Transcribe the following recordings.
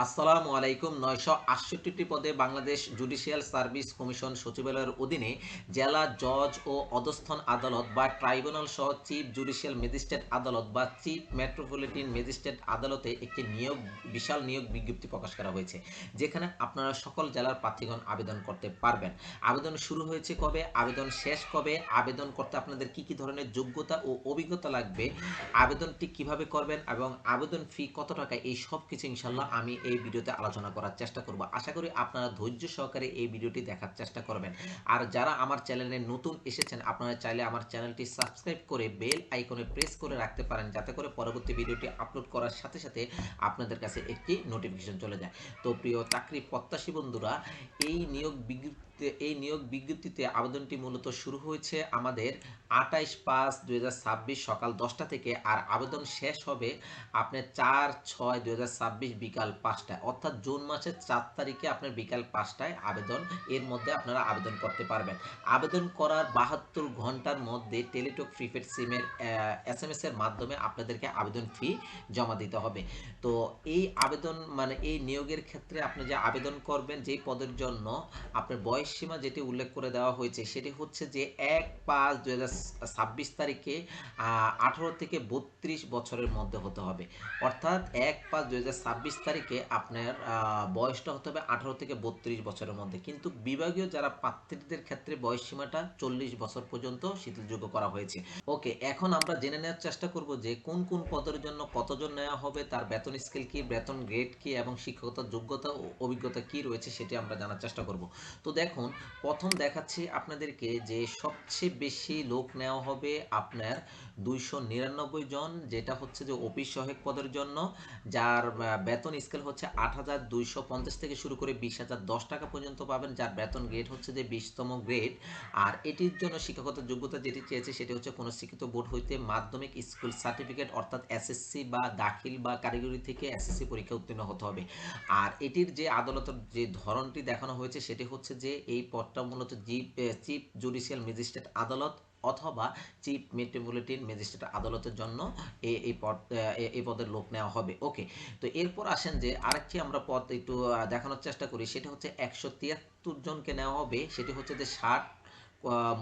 আসসালামু আলাইকুম। ৯৬৮টি পদে বাংলাদেশ জুডিশিয়াল সার্ভিস কমিশন সচিবালয়ের অধীনে জেলা জজ ও অধস্থন আদালত বা ট্রাইব্যুনাল সহ চিফ জুডিশিয়াল ম্যাজিস্ট্রেট আদালত বা চিফ মেট্রোপলিটন ম্যাজিস্ট্রেট আদালতে একটি বিশাল নিয়োগ বিজ্ঞপ্তি প্রকাশ করা হয়েছে, যেখানে আপনারা সকল জেলার প্রার্থীগণ আবেদন করতে পারবেন। আবেদন শুরু হয়েছে কবে, আবেদন শেষ কবে, আবেদন করতে আপনাদের কি কি ধরনের যোগ্যতা ও অভিজ্ঞতা লাগবে, আবেদনটি কিভাবে করবেন এবং আবেদন ফি কত টাকা, এই সব কিছু ইনশাল্লাহ আমি এই ভিডিওতে আলোচনা করার চেষ্টা করব। আশা করি আপনারা ধৈর্য সহকারে এই ভিডিওটি দেখার চেষ্টা করবেন। আর যারা আমার চ্যানেলে নতুন এসেছেন, আপনারা চাইলে আমার চ্যানেলটি সাবস্ক্রাইব করে বেল আইকনে প্রেস করে রাখতে পারেন, যাতে করে পরবর্তী ভিডিওটি আপলোড করার সাথে সাথে আপনাদের কাছে একটি নোটিফিকেশন চলে যায়। তো প্রিয় চাকরি প্রত্যাশী বন্ধুরা, এই নিয়োগ বিজ্ঞপ্তিতে আবেদনটি মূলত শুরু হয়েছে আমাদের 28/5/2026 সকাল 10টা থেকে, আর আবেদন শেষ হবে আপনার 4/6/2026 বিকাল 5টায়, অর্থাৎ জুন মাসের 4 তারিখে আপনার বিকাল 5টায় আবেদন, এর মধ্যে আপনারা আবেদন করতে পারবেন। আবেদন করার 72 ঘন্টার মধ্যে টেলিটক প্রিপেড সিমের SMS এর মাধ্যমে আপনাদেরকে আবেদন ফি জমা দিতে হবে। তো এই আবেদন মানে এই নিয়োগের ক্ষেত্রে আপনি যে আবেদন করবেন যেই পদের জন্য, আপনার বয়স সীমা যেটি উল্লেখ করে দেওয়া হয়েছে সেটি হচ্ছে যে 1/5/2026 তারিখে 18 থেকে 32 বছরের মধ্যে হতে হবে। অর্থাৎ 1/5/2026 তারিখে আপনার বয়সটা হতে হবে 18 থেকে 32 বছরের মধ্যে, কিন্তু বিভাগীয় যারা প্রার্থীদের ক্ষেত্রে বয়স সীমাটা 40 বছর পর্যন্ত শিথিলযোগ্য করা হয়েছে। ওকে, এখন আমরা জেনে নেওয়ার চেষ্টা করব যে কোন কোন পদের জন্য কতজন নেওয়া হবে, তার বেতন স্কেল কি, বেতন গ্রেড কি এবং শিক্ষকতার যোগ্যতা ও অভিজ্ঞতা কি রয়েছে সেটি আমরা জানার চেষ্টা করব। তো দেখুন, প্রথম দেখাচ্ছি আপনাদেরকে যে সবচেয়ে বেশি লোক নেওয়া হবে আপনার 299 জন, যেটা হচ্ছে যে অফিস সহায়ক পদের জন্য, যার বেতন স্কেল হচ্ছে 8,250 থেকে শুরু করে 20,010 টাকা পর্যন্ত পাবেন, যার বেতন গ্রেড হচ্ছে যে 20তম গ্রেড। আর এটির জন্য শিক্ষাগত যোগ্যতা যেটি চেয়েছে সেটি হচ্ছে কোনো শিক্ষিত বোর্ড হইতে মাধ্যমিক স্কুল সার্টিফিকেট অর্থাৎ এসএসসি বা দাখিল বা কারিগরি থেকে এসএসসি পরীক্ষা উত্তীর্ণ হতে হবে। আর এটির যে আদালতের যে ধরনটি দেখানো হয়েছে সেটি হচ্ছে যে এই পদটা মূলত চিফ জুডিশিয়াল ম্যাজিস্ট্রেট আদালত অথবা চিফ মেট্রোপলিটন ম্যাজিস্ট্রেট আদালতের জন্য এই পদের লোক নেওয়া হবে। ওকে, তো এরপর আসেন যে আরেকটি আমরা পদ একটু দেখানোর চেষ্টা করি, সেটা হচ্ছে 173 জনকে নেওয়া হবে। সেটি হচ্ছে যে 60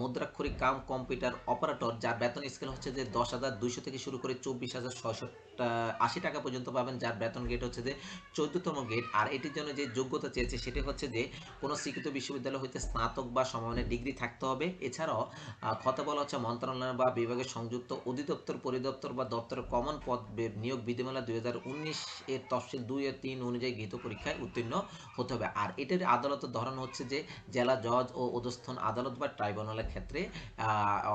মুদ্রাক্ষরিক কাম কম্পিউটার অপারেটর, যার বেতন স্কেল হচ্ছে যে 10,200 থেকে শুরু করে 24,680 টাকা পর্যন্ত পাবেন, যার বেতন গ্রেড হচ্ছে যে 14তম গ্রেড। আর এটির জন্য যে যোগ্যতা চেয়েছে সেটি হচ্ছে যে কোনো শিক্ষিত বিশ্ববিদ্যালয় হইতে স্নাতক বা সমমানের ডিগ্রি থাকতে হবে। এছাড়াও কথা বলা হচ্ছে মন্ত্রণালয় বা বিভাগের সংযুক্ত অধিদপ্তর, পরিদপ্তর বা দপ্তরের কমন পদ নিয়োগ বিধিমালা 2019 এর তফসিল 2 ও 3 অনুযায়ী গৃহীত পরীক্ষায় উত্তীর্ণ হতে হবে। আর এটার আদালতের ধরন হচ্ছে যে জেলা জজ ও অধস্থন আদালত বা ট্রাইব্যুনালের ক্ষেত্রে,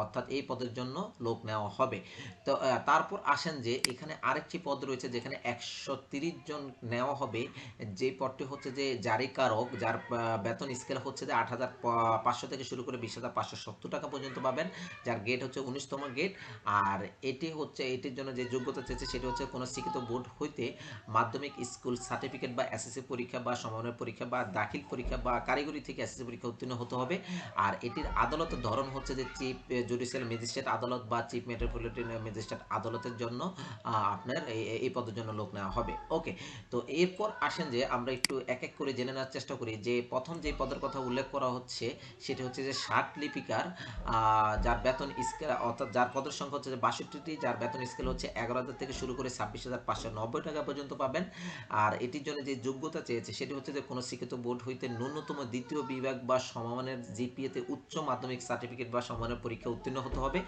অর্থাৎ এই পদের জন্য লোক নেওয়া হবে। তো তারপর আসেন যে এখানে আরেকটি পদ রয়েছে যেখানে 130 জন নেওয়া হবে। যে পদটি হচ্ছে যে জারিকারক, যার বেতন স্কেল হচ্ছে যে 8,500 থেকে শুরু করে 20,570 টাকা পর্যন্ত পাবেন, যার গেট হচ্ছে 19তম গেট। আর এটির জন্য যে যোগ্যতা চেয়েছে সেটি হচ্ছে কোনো শিক্ষিত বোর্ড হইতে মাধ্যমিক স্কুল সার্টিফিকেট বা এসএসসি পরীক্ষা বা সমমানের পরীক্ষা বা দাখিল পরীক্ষা বা কারিগরি থেকে এসএসসি পরীক্ষা উত্তীর্ণ হতে হবে। আর এটির আদালতের ধরন হচ্ছে যে চিফ জুডিশিয়াল ম্যাজিস্ট্রেট আদালত বা চিফ মেট্রোপলিটন ম্যাজিস্ট্রেট আদালতের জন্য আপনার এই পদের জন্য লোক নেওয়া হবে। ওকে, তো এরপর আসেন যে আমরা একটু এক এক করে জেনে নেওয়ার চেষ্টা করি যে প্রথম যে পদের কথা উল্লেখ করা হচ্ছে সেটি হচ্ছে যে ষাট লিপিকার, যার বেতন স্কেল অর্থাৎ যার পদের সংখ্যা হচ্ছে যে 62টি, যার বেতন স্কেল হচ্ছে 11,000 থেকে শুরু করে 26,590 টাকা পর্যন্ত পাবেন। আর এটির জন্য যে যোগ্যতা চেয়েছে সেটি হচ্ছে যে কোনো শিক্ষিত বোর্ড হইতে ন্যূনতম দ্বিতীয় বিভাগ বা সমমানের জিপিএতে উচ্চ মাধ্যমিক সার্টিফিকেট বা সমমানের পরীক্ষা উত্তীর্ণ হতে হবে।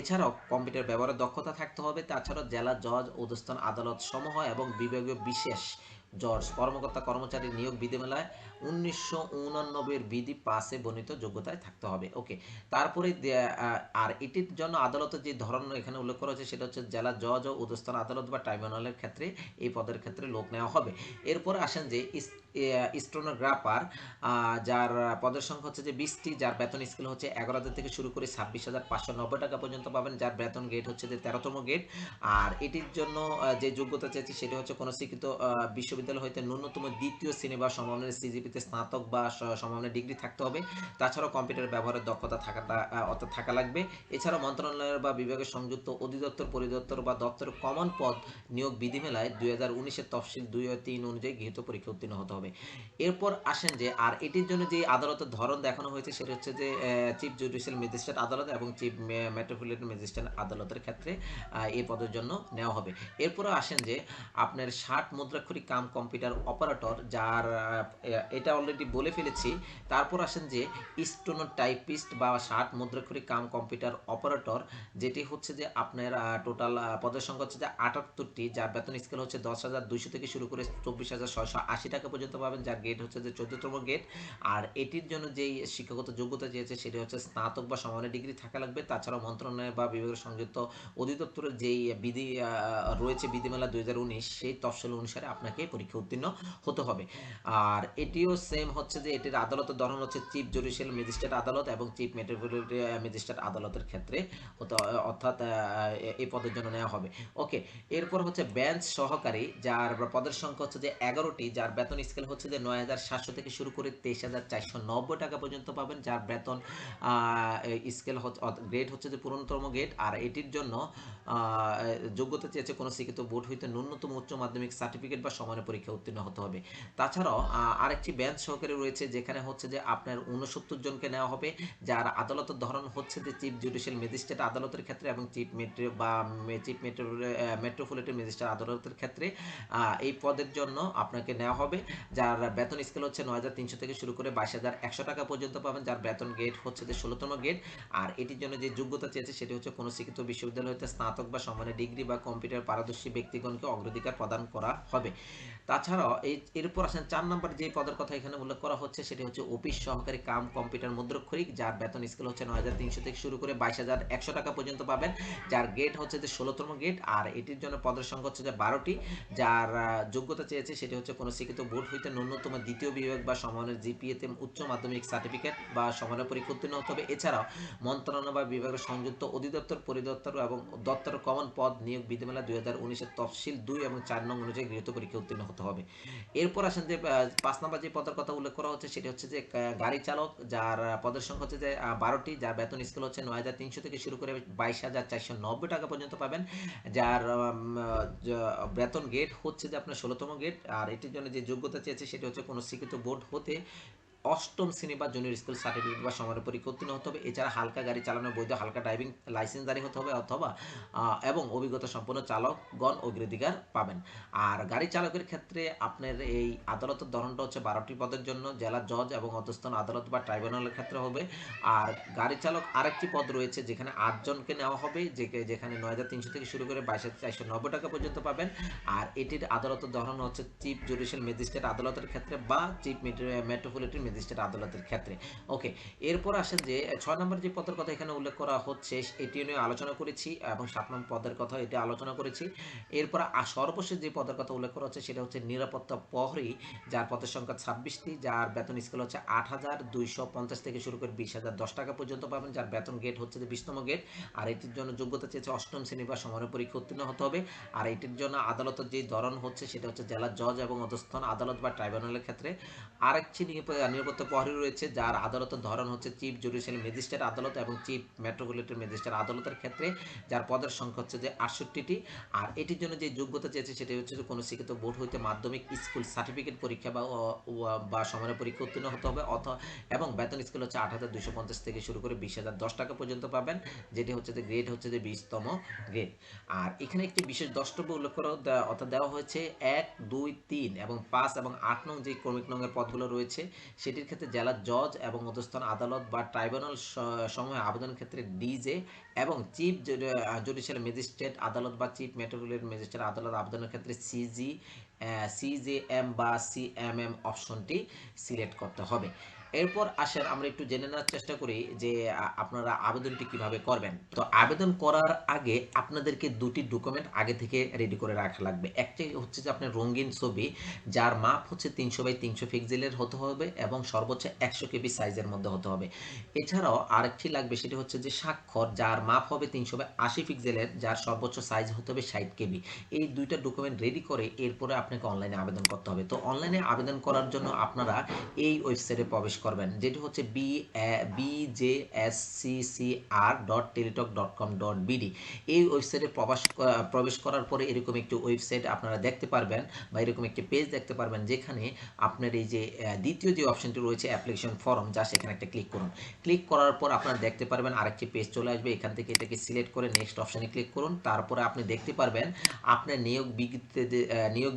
এছাড়াও কম্পিউটার ব্যবহারের দক্ষতা থাকতে হবে। তাছাড়াও জেলা জজ, অধস্থন আদালত সমূহ এবং বিভাগীয় বিশেষ জজ কর্মকর্তা কর্মচারী নিয়োগ বিধিমালায় 1989 বিধি 5-এ বর্ণিত যোগ্যতায় থাকতে হবে। ওকে, তারপরে আর এটির জন্য আদালতের যে ধরন এখানে উল্লেখ করা হয়েছে সেটা হচ্ছে জেলা জজ ও অধস্থন আদালত বা ট্রাইব্যুনালের ক্ষেত্রে এই পদের ক্ষেত্রে লোক নেওয়া হবে। এরপর আসেন যে স্টেনোগ্রাফার, যার পদের সংখ্যা হচ্ছে যে 20টি, যার বেতন স্কেল হচ্ছে 11,000 থেকে শুরু করে 26,590 টাকা পর্যন্ত পাবেন, যার বেতন গেট হচ্ছে যে 13তম গেট। আর এটির জন্য যে যোগ্যতা চেয়েছি সেটি হচ্ছে কোনো শিক্ষিত বিশ্ববিদ্যালয় হইতে ন্যূনতম দ্বিতীয় শ্রেণী বা সমমানের সিজিপিতে স্নাতক বা সমমানের ডিগ্রি থাকতে হবে। তাছাড়াও কম্পিউটার ব্যবহারের দক্ষতা অর্থাৎ থাকা লাগবে। এছাড়াও মন্ত্রণালয়ের বা বিভাগের সংযুক্ত অধিদপ্তর, পরিদপ্তর বা দপ্তরের কমন পদ নিয়োগ বিধিমেলায় 2019-এর তফসিল 2 ও 3 অনুযায়ী গৃহীত পরীক্ষা উত্তীর্ণ হতে হবে। এরপর আসেন যে আর এটির জন্য যে আদালতের ধরন দেখানো হয়েছে সেটা হচ্ছে যে চিফ জুডিশিয়াল ম্যাজিস্ট্রেট আদালত এবং চিফ মেট্রোপলিটন ম্যাজিস্ট্রেট আদালতের ক্ষেত্রে এই পদের জন্য নেওয়া হবে। এরপরে আসেন যে আপনার 60 মুদ্রাক্ষরিক কাম কম্পিউটার অপারেটর, যার এটা অলরেডি বলে ফেলেছি। তারপর আসেন যে স্টেনোটাইপিস্ট বা 60 মুদ্রাক্ষরিক কাম কম্পিউটার অপারেটর, যেটি হচ্ছে যে আপনার টোটাল পদের সংখ্যা হচ্ছে যে 78টি, যার বেতন স্কেল হচ্ছে 10,200 থেকে শুরু করে 24,680 টাকা পর্যন্ত পাবেন, যার গেট হচ্ছে যে 14তম গেট। আর এটির জন্য যেই শিক্ষাগত যোগ্যতা চেয়েছে সেটি হচ্ছে স্নাতক বা সমানের ডিগ্রি থাকা লাগবে। তাছাড়াও মন্ত্রণালয় বা বিভাগের সংযুক্ত অধিদপ্তরের যেই বিধি রয়েছে বিধিমালা 2019 সেই তফসিল অনুসারে আপনাকে পরীক্ষা উত্তীর্ণ হতে হবে। আর এটিও সেম হচ্ছে যে এটির আদালতের ধরন হচ্ছে চিফ জুডিশিয়াল ম্যাজিস্ট্রেট আদালত এবং চিফ মেট্রোপলিটন ম্যাজিস্ট্রেট আদালতের ক্ষেত্রে অর্থাৎ এই পদের জন্য নেওয়া হবে। ওকে, এরপর হচ্ছে বেঞ্চ সহকারী, যার পদের সংখ্যা হচ্ছে যে 11টি, যার বেতন স্কেল হচ্ছে যে 9,700 থেকে শুরু করে 23,490 টাকা পর্যন্ত পাবেন, যার বেতন স্কেল গ্রেড হচ্ছে যে পুরনতম গ্রেড। আর এটির জন্য যোগ্যতা চেয়েছে কোনো শিক্ষিত বোর্ড হইতে ন্যূনতম উচ্চ মাধ্যমিক সার্টিফিকেট বা সমানের পরীক্ষা উত্তীর্ণ হতে হবে। তাছাড়াও আরেকটি বেঞ্চ সহকারী রয়েছে, যেখানে হচ্ছে যে আপনার 69 জনকে নেওয়া হবে, যার আদালতের ধরন হচ্ছে যে চিফ জুডিশিয়াল ম্যাজিস্ট্রেট আদালতের ক্ষেত্রে এবং চিফ মেট্রোপলিটন ম্যাজিস্ট্রেট আদালতের ক্ষেত্রে এই পদের জন্য আপনাকে নেওয়া হবে, যার বেতন স্কেল হচ্ছে 9,300 থেকে শুরু করে 22,100 টাকা পর্যন্ত পাবেন, যার বেতন গেট হচ্ছে যে 16তম গেট। আর এটির জন্য যে যোগ্যতা চেয়েছে সেটি হচ্ছে কোনো শিক্ষিত বিশ্ববিদ্যালয় হতে স্নাতক বা সমানের ডিগ্রি বা কম্পিউটার পারদর্শী ব্যক্তিগণকে অগ্রাধিকার প্রদান করা হবে। তাছাড়াও এরপর আসেন 4 নম্বর যে পদের কথা এখানে উল্লেখ করা হচ্ছে সেটি হচ্ছে অফিস সহকারী কাম কম্পিউটার মুদ্রাক্ষরিক, যার বেতন স্কেল হচ্ছে 9,300 থেকে শুরু করে 22,100 টাকা পর্যন্ত পাবেন, যার গেট হচ্ছে যে 16তম গেট। আর এটির জন্য পদের সংখ্যা হচ্ছে যে 12টি, যার যোগ্যতা চেয়েছে সেটি হচ্ছে কোনো শিক্ষিত বোর্ড হইতে ন্যূনতম দ্বিতীয় বিভাগ বা সমানের জিপিএতে উচ্চ মাধ্যমিক সার্টিফিকেট বা সমানের পরীক্ষা উত্তীর্ণ হতে হবে। এছাড়াও মন্ত্রণালয় বা বিভাগের সংযুক্ত অধিদপ্তর, পরিদপ্তর এবং দপ্তরের কমন পদ নিয়োগ বিধিমালা 2019-এর তফসিল 2 এবং 4 নং অনুযায়ী গৃহীত পরীক্ষা উত্তীর্ণ হতে হবে। এরপর আসেন যে 5 নম্বর যে পদের কথা উল্লেখ করা হচ্ছে সেটি হচ্ছে যে গাড়ি চালক, যার পদের সংখ্যা হচ্ছে যে 12টি, যার বেতন স্কেল হচ্ছে 9,300 থেকে শুরু করে 22,490 টাকা পর্যন্ত পাবেন, যার বেতন গেট হচ্ছে যে আপনার 16তম গেট। আর এটির জন্য যে যোগ্যতা চেয়েছে সেটি হচ্ছে কোনো শিক্ষিত বোর্ড হতে অষ্টম শ্রেণী বা জুনিয়র স্কুল সার্টিফিকেট বা সমানের পরীক্ষা উত্তীর্ণ হতে হবে। এছাড়া হালকা গাড়ি চালানোর বৈধ হালকা ড্রাইভিং লাইসেন্সধারী হতে হবে অথবা এবং অভিজ্ঞতা সম্পন্ন চালকগণ অগ্রাধিকার পাবেন। আর গাড়ি চালকের ক্ষেত্রে আপনার এই আদালতের ধরনটা হচ্ছে 12টি পদের জন্য জেলা জজ এবং অধস্তন আদালত বা ট্রাইব্যুনালের ক্ষেত্রে হবে। আর গাড়ি চালক আরেকটি পদ রয়েছে যেখানে 8 জনকে নেওয়া হবে, যেখানে 9,300 থেকে শুরু করে 22,490 টাকা পর্যন্ত পাবেন। আর এটির আদালতের ধরন হচ্ছে চিফ জুডিশিয়াল ম্যাজিস্ট্রেট আদালতের ক্ষেত্রে বা চিফ মেট্রোপলিটন ম্যাজিস্ট্রেট আদালতের ক্ষেত্রে। ওকে, এরপর আসেন যে 6 নম্বর যে পদের কথা এখানে উল্লেখ করা হচ্ছে এটি নিয়ে আলোচনা করেছি এবং 7 নম্বর পদের কথা এটা আলোচনা করেছি। এরপর সর্বশেষ যে পদের কথা উল্লেখ করা হচ্ছে সেটা হচ্ছে নিরাপত্তা প্রহরী, যার পদের সংখ্যা 26টি, যার বেতন স্কেল হচ্ছে 8,250 থেকে শুরু করে 20,010 টাকা পর্যন্ত পাবেন, যার বেতন গেট হচ্ছে যে 20তম গেট। আর এটির জন্য যোগ্যতা চেয়েছে অষ্টম শ্রেণী বা সমানের পরীক্ষা উত্তীর্ণ হতে হবে। আর এটির জন্য আদালতের যে ধরন হচ্ছে সেটা হচ্ছে জেলা জজ এবং অধস্তন আদালত বা ট্রাইব্যুনালের ক্ষেত্রে। আরেকটি নিরাপত্তা প্রহরী রয়েছে, যার আদালতের ধরন হচ্ছে চিফ জুডিশিয়াল ম্যাজিস্ট্রেট আদালত এবং চিফ মেট্রোপলিটন ম্যাজিস্ট্রেট আদালতের ক্ষেত্রে, যার পদের সংখ্যা হচ্ছে যে 68টি। আর এটির জন্য যে যোগ্যতা চেয়েছে সেটি হচ্ছে যে কোনো শিক্ষিত বোর্ড হইতে মাধ্যমিক স্কুল সার্টিফিকেট পরীক্ষা বা সমানের পরীক্ষা উত্তীর্ণ হতে হবে এবং বেতন স্কেল হচ্ছে 8,250 থেকে শুরু করে 20,010 টাকা পর্যন্ত পাবেন, যেটি হচ্ছে যে গ্রেড হচ্ছে যে 20তম গ্রেড। আর এখানে একটি বিশেষ দ্রষ্টব্য উল্লেখ করা অর্থাৎ দেওয়া হয়েছে 1, 2, 3 এবং 5 এবং 8 নং যে ক্রমিক নংয়ের পদগুলো রয়েছে সেটির ক্ষেত্রে জেলা জজ এবং অধস্তন আদালত বা ট্রাইব্যুনাল সমূহ আবেদন ক্ষেত্রে ডিজে এবং চিফ জুডিশিয়াল ম্যাজিস্ট্রেট আদালত বা চিফ মেট্রোপলিটন ম্যাজিস্ট্রেট আদালত আবেদনের ক্ষেত্রে সিজেএম বা সিএমএম অপশনটি সিলেক্ট করতে হবে। এরপর আসেন আমরা একটু জেনে নেওয়ার চেষ্টা করি যে আপনারা আবেদনটি কিভাবে করবেন। তো আবেদন করার আগে আপনাদেরকে দুটি ডকুমেন্ট আগে থেকে রেডি করে রাখা লাগবে। একটি হচ্ছে যে আপনার রঙিন ছবি, যার মাপ হচ্ছে 300 বাই 300 পিক্সেলের হতে হবে এবং সর্বোচ্চ 100 কেবি সাইজের মধ্যে হতে হবে। এছাড়াও আরেকটি লাগবে, সেটি হচ্ছে যে স্বাক্ষর, যার মাপ হবে 300 বাই 80 পিক্সেলের, যার সর্বোচ্চ সাইজ হতে হবে 60 কেবি। এই দুইটা ডকুমেন্ট রেডি করে এরপরে আপনাকে অনলাইনে আবেদন করতে হবে। তো অনলাইনে আবেদন করার জন্য আপনারা এই ওয়েবসাইটে প্রবেশ করবেন, যেটি হচ্ছে bjsccr.teletalk.com.bd। এই ওয়েবসাইটে প্রবেশ করার পরে এরকম একটি ওয়েবসাইট আপনারা দেখতে পারবেন বা এরকম একটি পেজ দেখতে পারবেন, যেখানে আপনার এই যে দ্বিতীয় যে অপশনটি রয়েছে অ্যাপ্লিকেশন ফর্ম, যা সেখানে একটা ক্লিক করুন। ক্লিক করার পর আপনারা দেখতে পারবেন আরেকটি পেজ চলে আসবে। এখান থেকে এটাকে সিলেক্ট করে নেক্সট অপশনে ক্লিক করুন। তারপরে আপনি দেখতে পারবেন আপনার নিয়োগ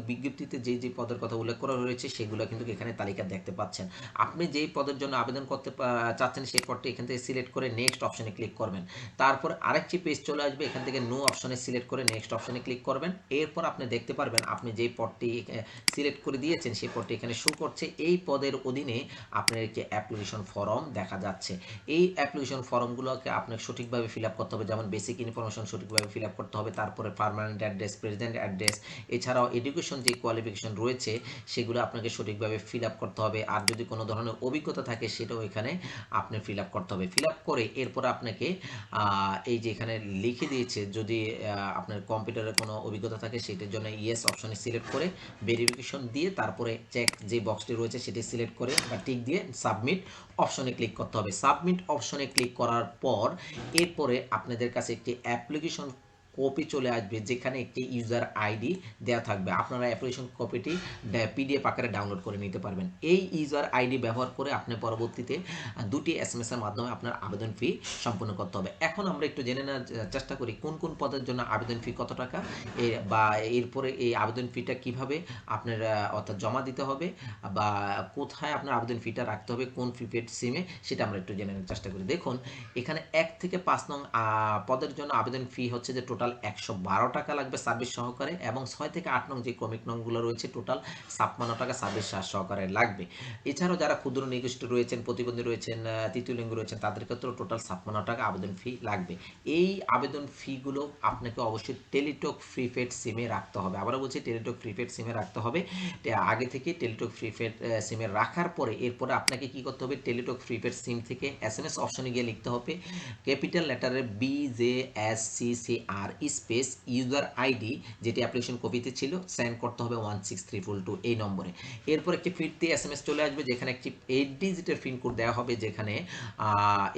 বিজ্ঞপ্তিতে যে যে পদের কথা উল্লেখ করা রয়েছে সেগুলো কিন্তু এখানে তালিকা দেখতে পাচ্ছেন। আপনি যেই পদের জন্য আবেদন করতে চাচ্ছেন সেই পদটি এখান থেকে সিলেক্ট করে নেক্সট অপশনে ক্লিক করবেন। তারপর আরেকটি পেজ চলে আসবে, এখান থেকে নো অপশনে সিলেক্ট করে নেক্সট অপশনে ক্লিক করবেন। এরপর আপনি দেখতে পারবেন আপনি যেই পদটি সিলেক্ট করে দিয়েছেন সেই পদটি এখানে শো করছে। এই পদের অধীনে আপনার একটি অ্যাপ্লিকেশন ফর্ম দেখা যাচ্ছে। এই অ্যাপ্লিকেশন ফর্মগুলোকে আপনাকে সঠিকভাবে ফিল আপ করতে হবে, যেমন বেসিক ইনফরমেশন সঠিকভাবে ফিল আপ করতে হবে, তারপরে পার্মানেন্ট অ্যাড্রেস, প্রেজেন্ট অ্যাড্রেস, এছাড়াও এডুকেশন যে কোয়ালিফিকেশন রয়েছে সেগুলো আপনাকে সঠিকভাবে ফিল আপ করতে হবে। আর যদি কোনো ধরনের অভিজ্ঞতা থাকে সেটাও এখানে আপনি ফিল আপ করতে হবে। ফিল আপ করে এরপর আপনাকে এই যে এখানে লিখে দিয়েছে, যদি আপনার কম্পিউটারে কোনো অভিজ্ঞতা থাকে সেটার জন্য ইয়েস অপশনে সিলেক্ট করে ভেরিফিকেশন দিয়ে তারপরে চেক যে বক্সটি রয়েছে সেটি সিলেক্ট করে বা টিক দিয়ে সাবমিট অপশনে ক্লিক করতে হবে। সাবমিট অপশনে ক্লিক করার পর এরপরে আপনাদের কাছে একটি অ্যাপ্লিকেশন কপি চলে আসবে, যেখানে একটি ইউজার আইডি দেওয়া থাকবে। আপনারা অ্যাপ্লিকেশন কপিটি পিডিএফ আকারে ডাউনলোড করে নিতে পারবেন। এই ইউজার আইডি ব্যবহার করে আপনি পরবর্তীতে দুটি এসএমএস এর মাধ্যমে আপনার আবেদন ফি সম্পূর্ণ করতে হবে। এখন আমরা একটু জেনে নেওয়ার চেষ্টা করি কোন কোন পদের জন্য আবেদন ফি কত টাকা, বা এরপরে এই আবেদন ফিটা কিভাবে আপনার অর্থাৎ জমা দিতে হবে, বা কোথায় আপনার আবেদন ফিটা রাখতে হবে, কোন প্রিপেড সিমে, সেটা আমরা একটু জেনে নেওয়ার চেষ্টা করি। দেখুন, এখানে 1 থেকে 5 নং পদের জন্য আবেদন ফি হচ্ছে যে টোটাল 112 টাকা লাগবে সার্ভিস সহকারে, এবং 6 থেকে 8 নং যে ক্রমিক নংগুলো রয়েছে টোটাল 56 টাকা সার্ভিস চার্জ সহকারে লাগবে। এছাড়াও যারা ক্ষুদ্র নিগোষ্ঠী রয়েছেন, প্রতিবন্ধী রয়েছেন, তৃতীয় লিঙ্গ রয়েছেন, তাদের ক্ষেত্রেও টোটাল 56 টাকা আবেদন ফি লাগবে। এই আবেদন ফিগুলো আপনাকে অবশ্যই টেলিটক প্রিপেড সিমে রাখতে হবে। আবারও বলছি, টেলিটক প্রিপেড সিমে রাখতে হবে। আগে থেকে টেলিটক প্রিপেড সিমে রাখার পরে এরপরে আপনাকে কি করতে হবে, টেলিটক প্রিপেড সিম থেকে এসএমএস অপশনে গিয়ে লিখতে হবে ক্যাপিটাল লেটারে BJSCCR স্পেস ইউজার আইডি, যেটি অ্যাপ্লিকেশন কপিতে ছিল, সেন্ড করতে হবে 16322 এই নম্বরে। এরপর একটি ফিরতি এসএমএস চলে আসবে, যেখানে একটি 8 ডিজিটের পিন কোড দেওয়া হবে, যেখানে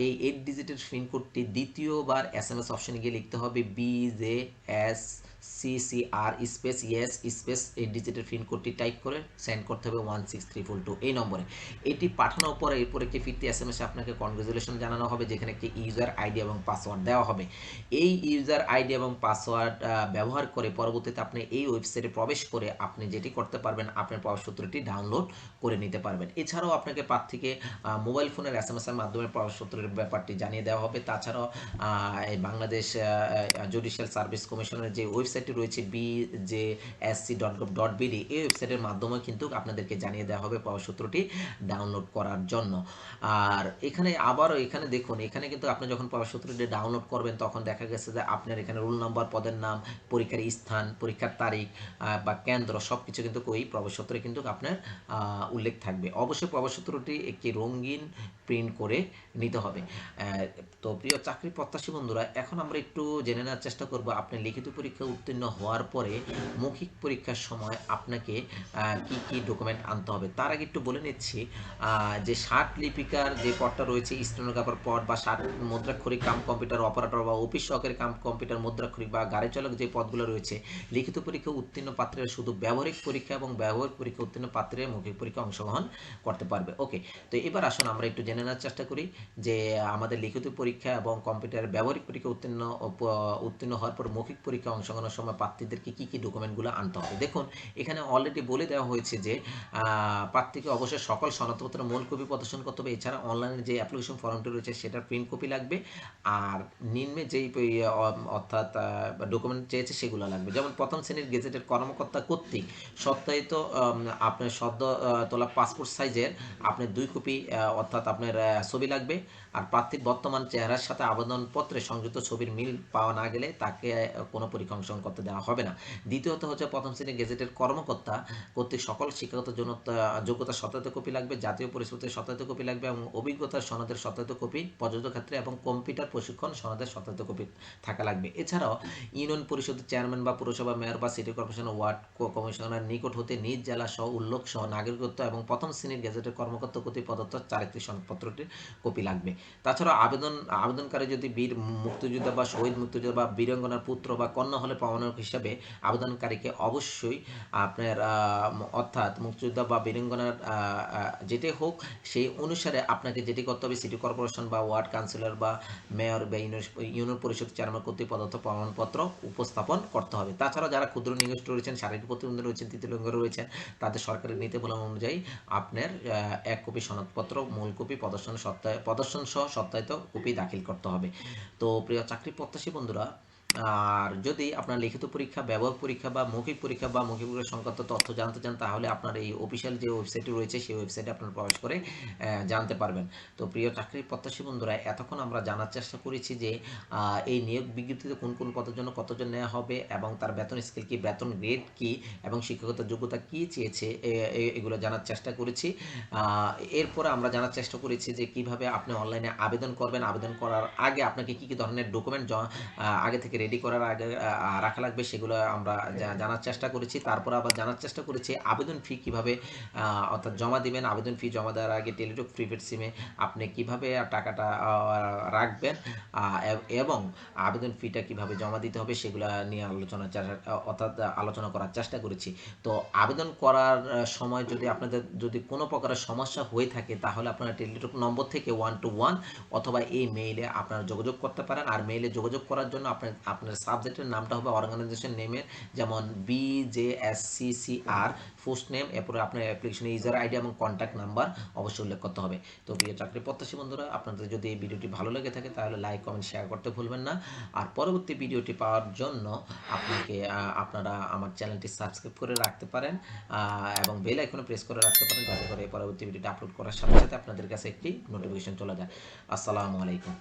এই 8 ডিজিটের পিন কোডটি দ্বিতীয়বার এসএমএস অপশনে গিয়ে লিখতে হবে BJSCCR স্পেস ইয়েস স্পেস 8 ডিজিটের পিন কোডটি টাইপ করে সেন্ড করতে হবে 16322 এই নম্বরে। এটি পাঠানোর পরে এরপর একটি ফিরতি এসএমএস আপনাকে কনগ্রাচুলেশন জানানো হবে, যেখানে একটি ইউজার আইডি এবং পাসওয়ার্ড দেওয়া হবে। এই ইউজার আইডি এবং পাসওয়ার্ড ব্যবহার করে পরবর্তীতে আপনি এই ওয়েবসাইটে প্রবেশ করে আপনি যেটি করতে পারবেন, আপনার প্রবেশপত্রটি ডাউনলোড করে নিতে পারবেন। এছাড়াও আপনাকে প্রার্থীকে মোবাইল ফোনের এসএমএস এর মাধ্যমে প্রবেশপত্রের ব্যাপারটি জানিয়ে দেওয়া হবে। তাছাড়াও এই বাংলাদেশ জুডিশিয়াল সার্ভিস কমিশনের যে ওয়েবসাইটটি রয়েছে bjsc.gov.bd, এই ওয়েবসাইটের মাধ্যমে কিন্তু আপনাদেরকে জানিয়ে দেওয়া হবে প্রবেশপত্রটি ডাউনলোড করার জন্য। আর এখানে আবারও এখানে দেখুন, এখানে কিন্তু আপনি যখন প্রবেশপত্রটি ডাউনলোড করবেন তখন দেখা গেছে যে আপনার এখানে রোল নাম্বার, পদের নাম, পরীক্ষার স্থান, পরীক্ষার তারিখ বা কেন্দ্র সব কিছু কিন্তু ওই প্রবেশপত্রে কিন্তু আপনার উল্লেখ থাকবে। অবশ্যই প্রবেশপত্রটি একটি রঙিন প্রিন্ট করে নিতে হবে। তো প্রিয় চাকরি প্রত্যাশী বন্ধুরা, এখন আমরা একটু জেনে নেওয়ার চেষ্টা করব আপনি লিখিত পরীক্ষা উত্তীর্ণ হওয়ার পরে মৌখিক পরীক্ষার সময় আপনাকে কি কি ডকুমেন্ট আনতে হবে। তার আগে একটু বলে নিচ্ছি যে ষাট লিপিকার যে পদটা রয়েছে, স্টেনোগ্রাফার পদ বা ষাট মুদ্রাক্ষরিক কাম কম্পিউটার অপারেটর বা অফিস সহকারী কাম কম্পিউটার মুদ্রাক্ষরিক বা গাড়ি চালক যে পদগুলো রয়েছে, লিখিত পরীক্ষা উত্তীর্ণ পাত্রের শুধু ব্যবহারিক পরীক্ষা এবং ব্যবহারিক পরীক্ষা উত্তীর্ণ পাত্রের মৌখিক পরীক্ষা অংশগ্রহণ করতে পারবে। ওকে, তো এবার আসুন আমরা একটু জেনে নেওয়ার চেষ্টা করি যে আমাদের লিখিত পরীক্ষা এবং কম্পিউটার ব্যবহারিক পরীক্ষা উত্তীর্ণ হওয়ার পর মৌখিক পরীক্ষা অংশগ্রহণ করার সময় প্রার্থীদেরকে কী কী ডকুমেন্টগুলো আনতে হবে। দেখুন এখানে অলরেডি বলে দেওয়া হয়েছে যে প্রার্থীকে অবশ্যই সকল সনদপত্রের মূল কপি প্রদর্শন করতে হবে। এছাড়া অনলাইনে যে অ্যাপ্লিকেশন ফর্মটি রয়েছে সেটার প্রিন্ট কপি লাগবে। আর নিম্নে যেই অর্থাৎ ডকুমেন্ট চেয়েছে সেগুলো লাগবে। যেমন প্রথম শ্রেণীর গেজেটের কর্মকর্তা কর্তৃক সত্যায়িত আপনার সদ্য তোলা পাসপোর্ট সাইজের আপনার 2 কপি অর্থাৎ আপনার ছবি লাগবে। আর প্রার্থীর বর্তমান চেহারার সাথে আবেদনপত্রে সংযুক্ত ছবির মিল পাওয়া না গেলে তাকে কোনো পরীক্ষা অংশগ্রহণ করতে দেওয়া হবে না। দ্বিতীয়ত হচ্ছে প্রথম শ্রেণীর গেজেটের কর্মকর্তা কর্তৃক সকল শিক্ষাগত যোগ্যতার সত্যায়িত কপি লাগবে, জাতীয় পরিষদের সত্যায়িত কপি লাগবে এবং অভিজ্ঞতার সনদের সত্যায়িত কপি প্রযোজ্য ক্ষেত্রে এবং কম্পিউটার প্রশিক্ষণ সনদের সত্যায়িত কপি থাকা লাগবে। এছাড়াও ইউনিয়ন পরিষদের চেয়ারম্যান বা পুরসভা মেয়র বা সিটি কর্পোরেশন ওয়ার্ড কমিশনার নিকট হতে নিজ জেলা সহ উল্লেখ সহ নাগরিকত্ব এবং প্রথম শ্রেণীর গেজেটের কর্মকর্তা কর্তৃক প্রদত্ত চারিত্রিক সনদপত্রটির কপি লাগবে। তাছাড়া আবেদনকারী যদি বীর মুক্তিযোদ্ধা বা শহীদ মুক্তিযোদ্ধা বা বীরাঙ্গনার পুত্র বা কন্যা হলে প্রমাণক হিসাবে আবেদনকারীকে অবশ্যই আপনার অর্থাৎ মুক্তিযোদ্ধা বা বীরাঙ্গনার যেটাই হোক সেই অনুসারে আপনাকে যেটি করতে হবে সিটি কর্পোরেশন বা ওয়ার্ড কাউন্সিলর বা মেয়র বা ইউনিয়ন পরিষদ চেয়ারম্যান কর্তৃক প্রদত্ত প্রমাণপত্র উপস্থাপন করতে হবে। তাছাড়া যারা ক্ষুদ্র নিগোষ্ঠী রয়েছেন, শারীরিক প্রতিবন্ধী রয়েছেন, তৃতীয় লিঙ্গ রয়েছেন, তাদের সরকারের নীতিমালা অনুযায়ী আপনার 1 কপি সনদপত্র মূল কপি প্রদর্শন সহ সত্যায়িত কপি দাখিল করতে হবে। তো প্রিয় চাকরি প্রত্যাশী বন্ধুরা, আর যদি আপনার লিখিত পরীক্ষা, ব্যবহারিক পরীক্ষা বা মৌখিক পরীক্ষা সংক্রান্ত তথ্য জানতে চান তাহলে আপনার এই অফিসিয়াল যে ওয়েবসাইটটি রয়েছে সেই ওয়েবসাইটে আপনারা প্রবেশ করে জানতে পারবেন। তো প্রিয় চাকরি প্রত্যাশী বন্ধুরা, এতক্ষণ আমরা জানার চেষ্টা করেছি যে এই নিয়োগ বিজ্ঞপ্তিতে কোন কোন পদের জন্য কতজন নেওয়া হবে এবং তার বেতন স্কেল কি, বেতন গ্রেড কি এবং শিক্ষাগত যোগ্যতা কি চেয়েছে এগুলো জানার চেষ্টা করেছি। এরপরে আমরা জানার চেষ্টা করেছি যে কিভাবে আপনি অনলাইনে আবেদন করবেন, আবেদন করার আগে আপনাকে কী কী ধরনের ডকুমেন্ট আগে থেকে রেডি করার আগে রাখা লাগবে সেগুলো আমরা জানার চেষ্টা করেছি। তারপর আবার জানার চেষ্টা করেছি আবেদন ফি কিভাবে অর্থাৎ জমা দিবেন, আবেদন ফি জমা দেওয়ার আগে টেলিটক প্রিপেড সিমে আপনি কিভাবে টাকাটা রাখবেন এবং আবেদন ফিটা কিভাবে জমা দিতে হবে সেগুলো নিয়ে আলোচনা করার চেষ্টা করেছি। তো আবেদন করার সময় যদি আপনাদের কোনো প্রকারের সমস্যা হয়ে থাকে তাহলে আপনারা টেলিটক নম্বর থেকে 1-1 অথবা এই মেইলে আপনারা যোগাযোগ করতে পারেন। আর মেইলে যোগাযোগ করার জন্য আপনার সাবজেক্টের নামটা হবে অর্গানাইজেশন নেমের, যেমন BJSCCR পোস্ট নেম, এরপরে আপনার অ্যাপ্লিকেশন ইউজার আইডি এবং কন্ট্যাক্ট নাম্বার অবশ্যই উল্লেখ করতে হবে। তো প্রিয় চাকরি প্রত্যাশী বন্ধুরা, আপনাদের যদি এই ভিডিওটি ভালো লেগে থাকে তাহলে লাইক, কমেন্ট, শেয়ার করতে ভুলবেন না। আর পরবর্তী ভিডিওটি পাওয়ার জন্য আপনারা আমার চ্যানেলটি সাবস্ক্রাইব করে রাখতে পারেন এবং বেল আইকনে প্রেস করে রাখতে পারেন যাতে করে পরবর্তী ভিডিওটি আপলোড করার সাথে সাথে আপনাদের কাছে একটি নোটিফিকেশন চলে যায়। আসসালামু আলাইকুম।